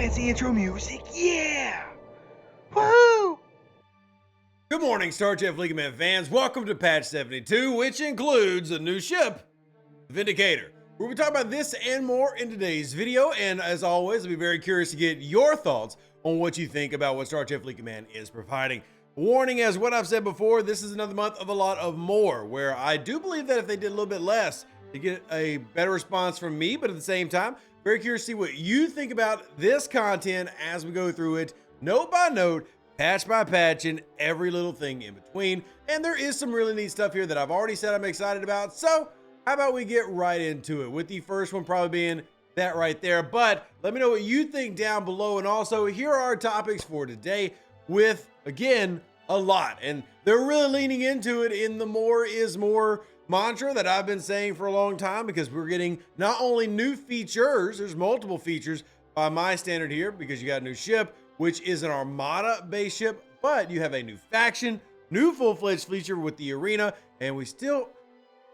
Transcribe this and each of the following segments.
fancy intro music. Yeah! Woohoo! Good morning, Star Trek Fleet Command fans. Welcome to patch 72, which includes a new ship, the Vindicator. We'll be talking about this and more in today's video, and as always, I'll be very curious to get your thoughts on what you think about what Star Trek Fleet Command is providing. Warning, as what I've said before, this is another month of a lot of more, where I do believe that if they did a little bit less, to get a better response from me, but at the same time, very curious to see what you think about this content as we go through it, note by note, patch by patch, and every little thing in between. And there is some really neat stuff here that I've already said I'm excited about. So how about we get right into it, with the first one probably being that right there. But let me know what you think down below. And also, here are our topics for today with, again, a lot. And they're really leaning into it in the more is more mantra that I've been saying for a long time, because we're getting not only new features, there's multiple features by my standard here, because you got a new ship, which is an Armada based ship, but you have a new faction, new full-fledged feature with the arena, and we still,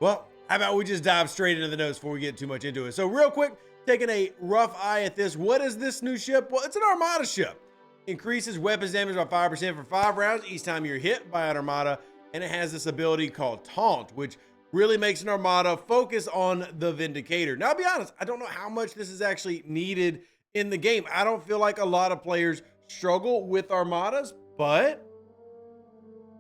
well, how about we just dive straight into the notes before we get too much into it. So real quick, taking a rough eye at this, what is this new ship? Well, it's an Armada ship. Increases weapons damage by 5% for 5 rounds each time you're hit by an Armada, and it has this ability called Taunt, which really makes an Armada focus on the Vindicator. Now, I'll be honest, I don't know how much this is actually needed in the game. I don't feel like a lot of players struggle with Armadas, but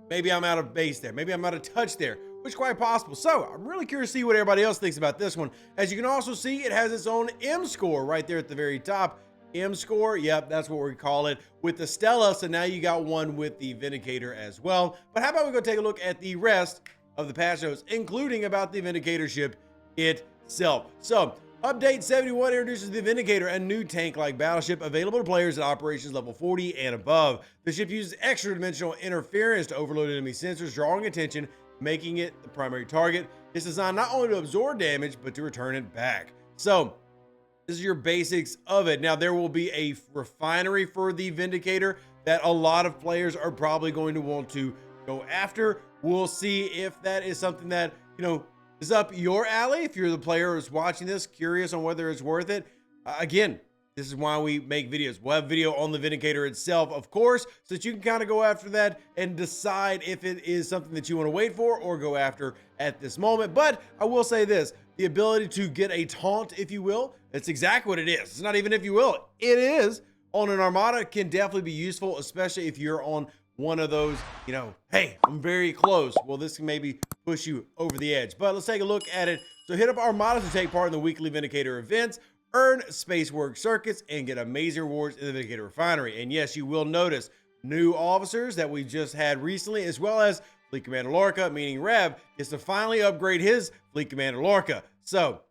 maybe I'm out of base there. Maybe I'm out of touch there, which is quite possible. So I'm really curious to see what everybody else thinks about this one. As you can also see, it has its own M score right there at the very top. M score, yep, that's what we call it with the Stella. So now you got one with the Vindicator as well. But how about we go take a look at the rest of the patch notes, including about the Vindicator ship itself. So update 71 introduces the Vindicator, a new tank-like battleship available to players at operations level 40 and above. The ship uses extra-dimensional interference to overload enemy sensors, drawing attention, making it the primary target. It's designed not only to absorb damage, but to return it back. So this is your basics of it. Now, there will be a refinery for the Vindicator that a lot of players are probably going to want to go after. We'll see if that is something that, is up your alley. If you're the player who's watching this, curious on whether it's worth it. Again, this is why we make videos. We'll have video on the Vindicator itself, of course, so that you can kind of go after that and decide if it is something that you want to wait for or go after at this moment. But I will say this, the ability to get a taunt, if you will, it's exactly what it is. It's not even if you will, it is on an Armada, can definitely be useful, especially if you're on one of those, hey, I'm very close. Well, this can maybe push you over the edge. But let's take a look at it. So hit up Armada to take part in the weekly Vindicator events, earn space work circuits, and get amazing rewards in the Vindicator refinery. And yes, you will notice new officers that we just had recently, as well as Fleet Commander Lorca, meaning Rev, is to finally upgrade his Fleet Commander Lorca. So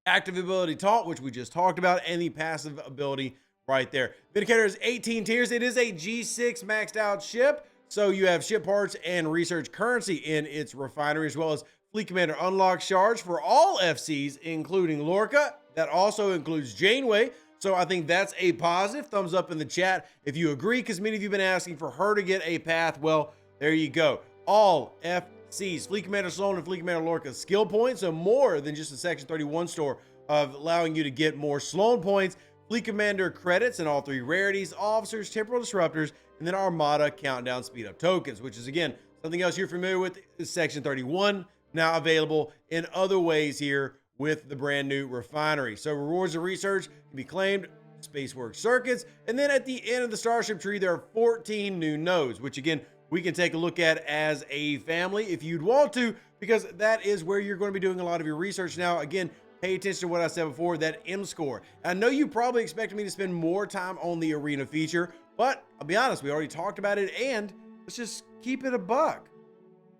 active ability Taunt, which we just talked about, and the passive ability right there. Vindicator is 18 tiers. It is a G6 maxed out ship. So you have ship parts and research currency in its refinery, as well as Fleet Commander unlock shards for all FCs, including Lorca. That also includes Janeway. So I think that's a positive. Thumbs up in the chat if you agree, because many of you have been asking for her to get a path. Well, there you go. All FCs, Fleet Commander Sloan and Fleet Commander Lorca skill points, so more than just a Section 31 store of allowing you to get more Sloan points. Fleet Commander credits and all 3 rarities, officers, temporal disruptors, and then Armada countdown speed up tokens, which is, again, something else you're familiar with is Section 31, now available in other ways here with the brand new refinery. So rewards of research can be claimed, space work circuits, and then at the end of the Starship tree, there are 14 new nodes, which, again, we can take a look at as a family if you'd want to, because that is where you're going to be doing a lot of your research. Now, again, pay attention to what I said before, that M score. I know you probably expected me to spend more time on the arena feature, but I'll be honest, we already talked about it, and let's just keep it a buck.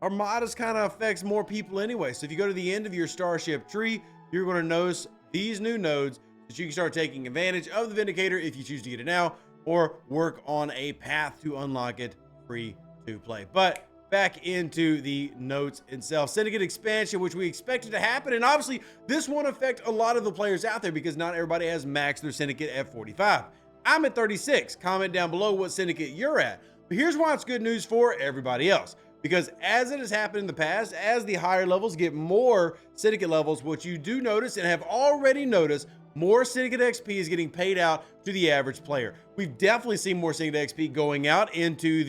Armadas kind of affects more people anyway. So if you go to the end of your Starship tree, you're going to notice these new nodes that you can start taking advantage of the Vindicator if you choose to get it now, or work on a path to unlock it free to play. But back into the notes itself. Syndicate Expansion, which we expected to happen, and obviously this won't affect a lot of the players out there because not everybody has maxed their Syndicate at 45. I'm at 36. Comment down below what Syndicate you're at. But here's why it's good news for everybody else. Because as it has happened in the past, as the higher levels get more Syndicate levels, what you do notice and have already noticed more Syndicate XP is getting paid out to the average player. We've definitely seen more Syndicate XP going out into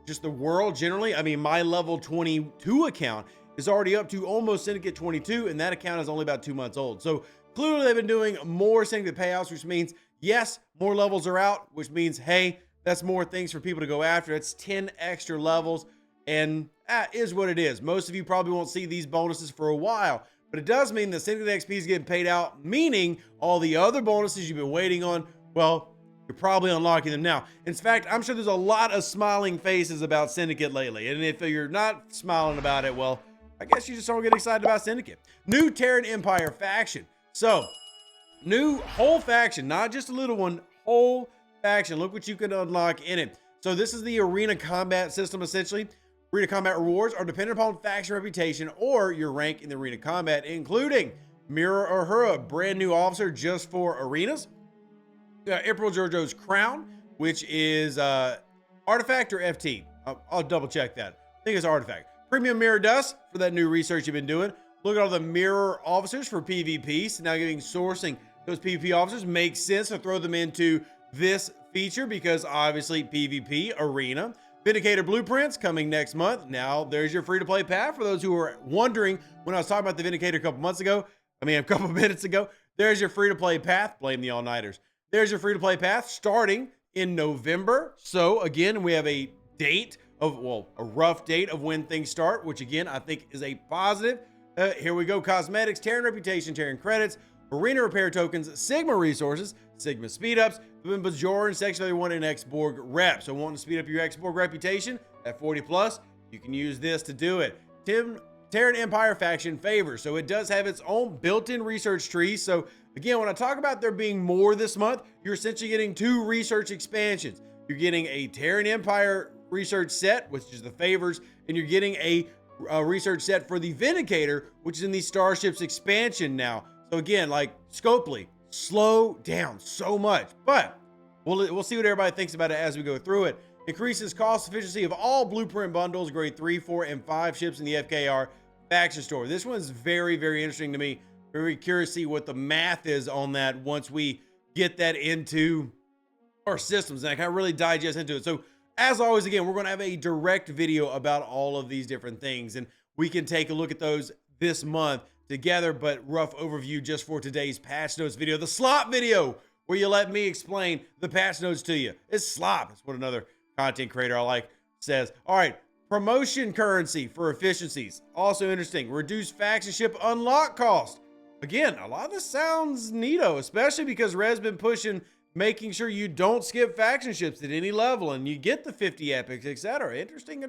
just the world generally. I mean, my level 22 account is already up to almost Syndicate 22, and that account is only about 2 months old. So clearly they've been doing more Syndicate payouts, which means, yes, more levels are out, which means, hey, that's more things for people to go after. It's 10 extra levels, and that is what it is. Most of you probably won't see these bonuses for a while, but it does mean that Syndicate XP is getting paid out, meaning all the other bonuses you've been waiting on, well, you're probably unlocking them now. In fact, I'm sure there's a lot of smiling faces about Syndicate lately, and if you're not smiling about it, well, I guess you just don't get excited about Syndicate. New Terran Empire faction. So, new whole faction, not just a little one, whole faction. Look what you can unlock in it. So this is the arena combat system, essentially. Arena combat rewards are dependent upon faction reputation or your rank in the arena combat, including Mirror Uhura, brand new officer just for arenas. April Giorgio's Crown, which is Artifact or FT. I'll double check that. I think it's Artifact. Premium Mirror Dust for that new research you've been doing. Look at all the mirror officers for PvP. So now getting sourcing those PvP officers makes sense to throw them into this feature because obviously PvP arena. Vindicator blueprints coming next month. Now there's your free to play path for those who are wondering when I was talking about the Vindicator a couple minutes ago. There's your free to play path. Blame the all-nighters. There's your free to play path starting in November. So again, we have a date of, well, a rough date of when things start, which again, I think is a positive. Here we go. Cosmetics, Terran reputation, Terran credits, arena repair tokens, Sigma resources, Sigma speed ups, the Bajoran section 31 and X-Borg rep. So wanting to speed up your X-Borg reputation at 40 plus, you can use this to do it. Terran Empire faction favors. So it does have its own built-in research tree. So again, when I talk about there being more this month, you're essentially getting 2 research expansions. You're getting a Terran Empire research set, which is the favors, and you're getting a research set for the Vindicator, which is in the Starships expansion now. So again, like Scopely, slow down so much, but we'll see what everybody thinks about it as we go through it. Increases cost efficiency of all blueprint bundles, grade 3, 4, and 5 ships in the FKR faction store. This one's very, very interesting to me. Very curious to see what the math is on that once we get that into our systems and I can really digest into it. So as always, again, we're going to have a direct video about all of these different things, and we can take a look at those this month together, but rough overview just for today's patch notes video, the slop video, where you let me explain the patch notes to you. It's slop. It's what another content creator I like says. All right, promotion currency for efficiencies. Also interesting. Reduce faction ship unlock cost. Again, a lot of this sounds neato, especially because Red's been pushing making sure you don't skip faction ships at any level and you get the 50 epics, etc. Interesting.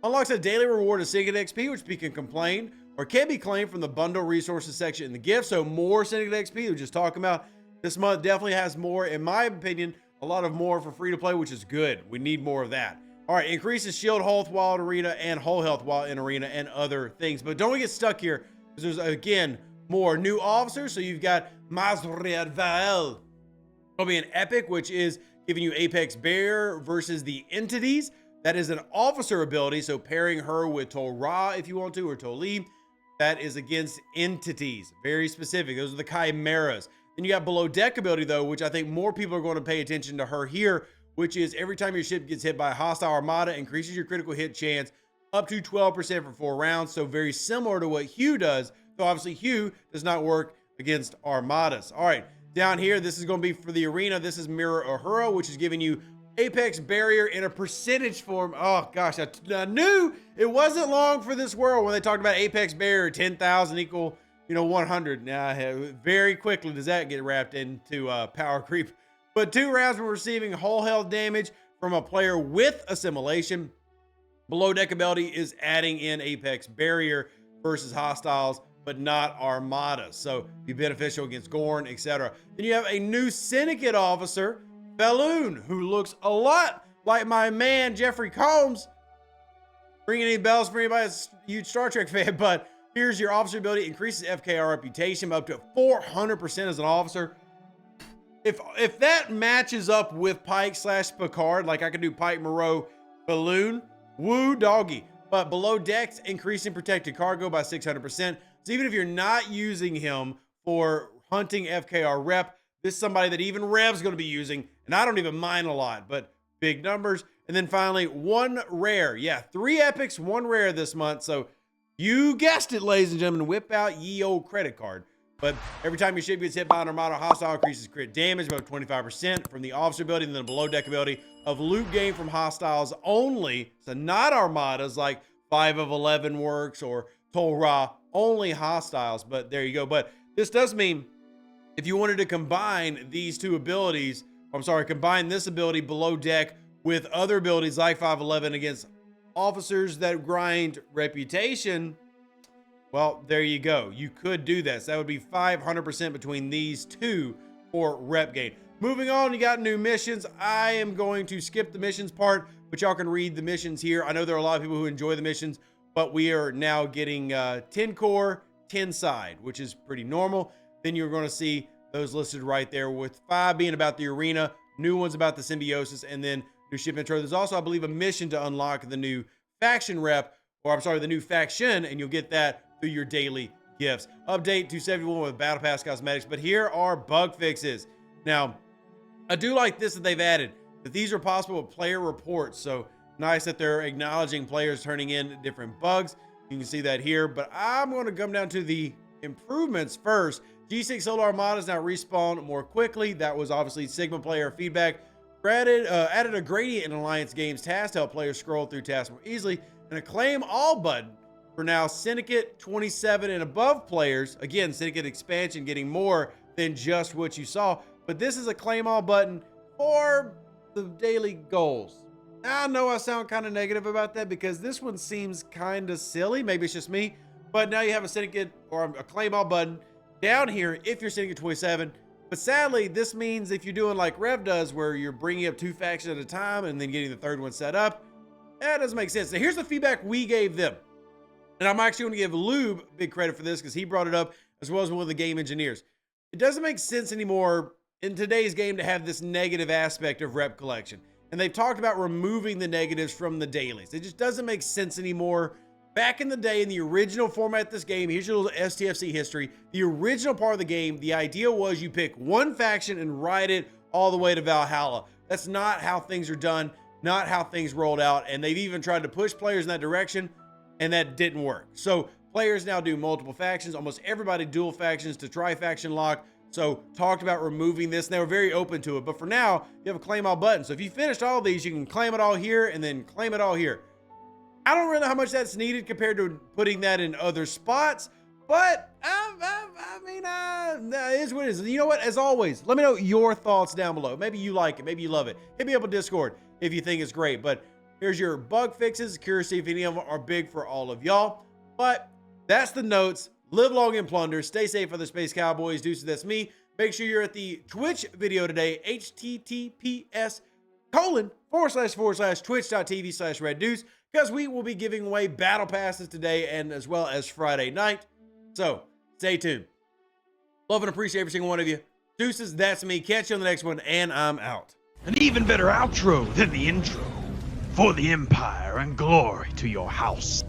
Unlocks a daily reward of Syndicate XP, which can complain or can be claimed from the bundle resources section in the gift. So more Syndicate XP we're just talking about. This month definitely has more, in my opinion, a lot of more for free to play, which is good. We need more of that. All right, increases shield health while in arena and whole health while in arena and other things. But don't get stuck here because there's, again, more new officers. So you've got Mazriad Vael. It'll be an epic, which is giving you Apex Barrier versus the entities. That is an officer ability, so pairing her with Torah if you want to, or Toli. That is against entities. Very specific. Those are the chimeras. Then you got below deck ability, though, which I think more people are going to pay attention to her here, which is every time your ship gets hit by a hostile armada, increases your critical hit chance up to 12% for 4 rounds. So very similar to what Hugh does, though obviously Hugh does not work against armadas. All right. Down here, this is going to be for the arena. This is Mirror Uhura, which is giving you Apex Barrier in a percentage form. Oh, gosh, I knew it wasn't long for this world when they talked about Apex Barrier, 10,000 equal, 100. Now, very quickly does that get wrapped into power creep. But 2 rounds for receiving whole health damage from a player with assimilation. Below deck ability is adding in Apex Barrier versus hostiles, but not armadas. So be beneficial against Gorn, etc. Then you have a new Syndicate officer, Balloon, who looks a lot like my man, Jeffrey Combs. Ringing any bells for anybody that's a huge Star Trek fan, but here's your officer ability. Increases FKR reputation by up to 400% as an officer. If that matches up with Pike / Picard, like I could do Pike, Moreau, Balloon, woo doggy. But below decks, increasing protected cargo by 600%. So even if you're not using him for hunting FKR rep. This is somebody that even Rev's going to be using, and I don't even mind a lot, but big numbers. And then finally, 1 rare. Yeah, 3 epics, 1 rare this month. So you guessed it, ladies and gentlemen, whip out ye old credit card. But every time your ship gets hit by an Armada hostile, increases crit damage by 25% from the officer ability and then the below deck ability of loot gain from hostiles only. So not Armadas like 5 of 11 works or Tol Ra, only hostiles. But there you go. But this does mean if you wanted to combine these 2 abilities, combine this ability below deck with other abilities like 511 against officers that grind reputation, well, there you go. You could do that. So that would be 500% between these 2 for rep gain. Moving on, you got new missions. I am going to skip the missions part, but y'all can read the missions here. I know there are a lot of people who enjoy the missions, but we are now getting 10 core, 10 side, which is pretty normal. Then you're going to see those listed right there, with 5 being about the arena, new ones about the symbiosis, and then new ship intro. There's also, I believe, a mission to unlock the new faction rep, or the new faction, and you'll get that through your daily gifts. Update 271 with Battle Pass cosmetics, but here are bug fixes. Now, I do like this that they've added, that these are possible with player reports. So nice that they're acknowledging players turning in different bugs. You can see that here, but I'm going to come down to the improvements first. G6 Solar Armadas now respawn more quickly. That was obviously Sigma player feedback. Added a gradient in Alliance Games task to help players scroll through tasks more easily, and a claim all button for now Syndicate 27 and above players. Again, Syndicate Expansion getting more than just what you saw, but this is a claim all button for the daily goals. I know I sound kind of negative about that because this one seems kind of silly. Maybe it's just me, but now you have a Syndicate or a claim all button down here if you're Syndicate 27. But sadly, this means if you're doing like Rev does, where you're bringing up 2 factions at a time and then getting the 3rd one set up, that doesn't make sense. So here's the feedback we gave them. And I'm actually going to give Lube big credit for this because he brought it up, as well as one of the game engineers. It doesn't make sense anymore in today's game to have this negative aspect of rep collection. And they've talked about removing the negatives from the dailies. It just doesn't make sense anymore. Back in the day, in the original format of this game, here's your little STFC history. The original part of the game, the idea was you pick one faction and ride it all the way to Valhalla. That's not how things are done, not how things rolled out. And they've even tried to push players in that direction, and that didn't work. So players now do multiple factions. Almost everybody dual factions to tri-faction lock. So talked about removing this, and they were very open to it. But for now, you have a claim all button. So if you finished all of these, you can claim it all here and then claim it all here. I don't really know how much that's needed compared to putting that in other spots, but I mean, that is what it is. You know what? As always, let me know your thoughts down below. Maybe you like it. Maybe you love it. Hit me up on Discord if you think it's great. But here's your bug fixes. Curious to see if any of them are big for all of y'all. But that's the notes. Live long and plunder. Stay safe for the Space Cowboys. Deuces, that's me. Make sure you're at the Twitch video today. https://twitch.tv/reddeuce, because we will be giving away battle passes today and as well as Friday night. So stay tuned. Love and appreciate every single one of you. Deuces, that's me. Catch you on the next one, and I'm out. An even better outro than the intro. For the Empire and glory to your house.